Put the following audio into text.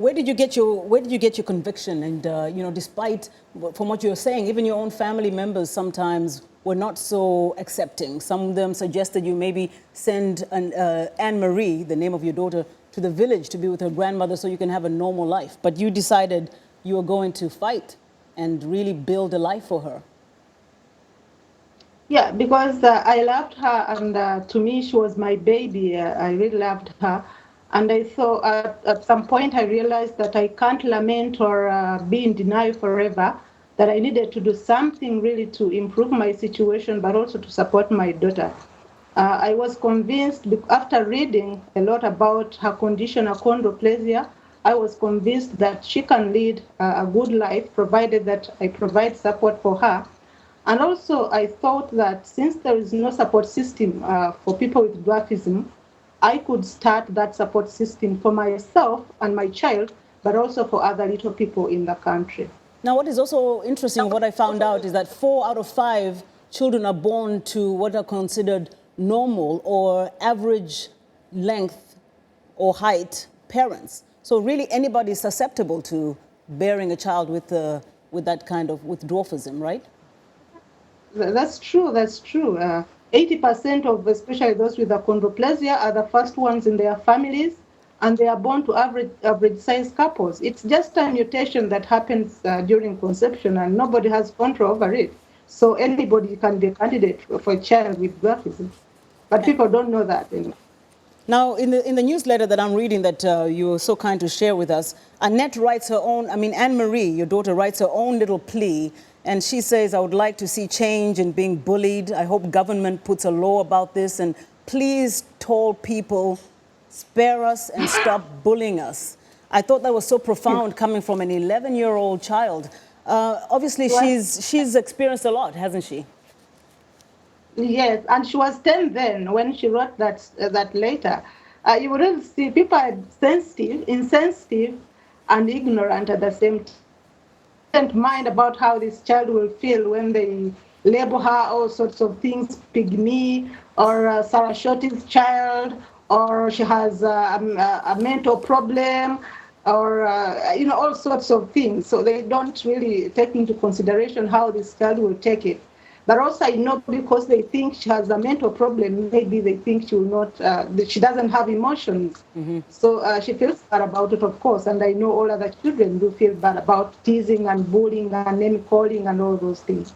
Where did you get your conviction? And despite from what you're saying, even your own family members sometimes were not so accepting. Some of them suggested you maybe send Anne Marie, the name of your daughter, to the village to be with her grandmother so you can have a normal life. But you decided you were going to fight and really build a life for her. Yeah, because I loved her, and to me, she was my baby. I really loved her. And I thought at some point I realized that I can't lament or be in denial forever, that I needed to do something really to improve my situation, but also to support my daughter. I was convinced, after reading a lot about her condition, achondroplasia, I was convinced that she can lead a good life, provided that I provide support for her. And also, I thought that since there is no support system for people with dwarfism, I could start that support system for myself and my child, but also for other little people in the country. Now, what is also interesting, what I found out, is that 4 out of 5 children are born to what are considered normal or average length or height parents. So really anybody is susceptible to bearing a child with that kind of, with dwarfism, right? That's true. 80% of, especially those with achondroplasia, are the first ones in their families, and they are born to average-sized couples. It's just a mutation that happens during conception, and nobody has control over it. So anybody can be a candidate for a child with dwarfism, but people don't know that anymore. Now, in the newsletter that I'm reading that you were so kind to share with us, Annette writes her own, Anne Marie, your daughter, writes her own little plea. And she says, I would like to see change in being bullied. I hope government puts a law about this. And please, tall people, spare us and stop bullying us. I thought that was so profound coming from an 11-year-old child. Obviously, she's experienced a lot, hasn't she? Yes, and she was 10 then when she wrote that letter. You would really see people are sensitive, insensitive, and ignorant at the same time. Mind about how this child will feel when they label her all sorts of things, pygmy, or Sarah Shorty's child, or she has a mental problem, or all sorts of things. So they don't really take into consideration how this child will take it. But also, I know because they think she has a mental problem, maybe they think she will not, that she doesn't have emotions. Mm-hmm. So she feels bad about it, of course. And I know all other children do feel bad about teasing and bullying and name calling and all those things.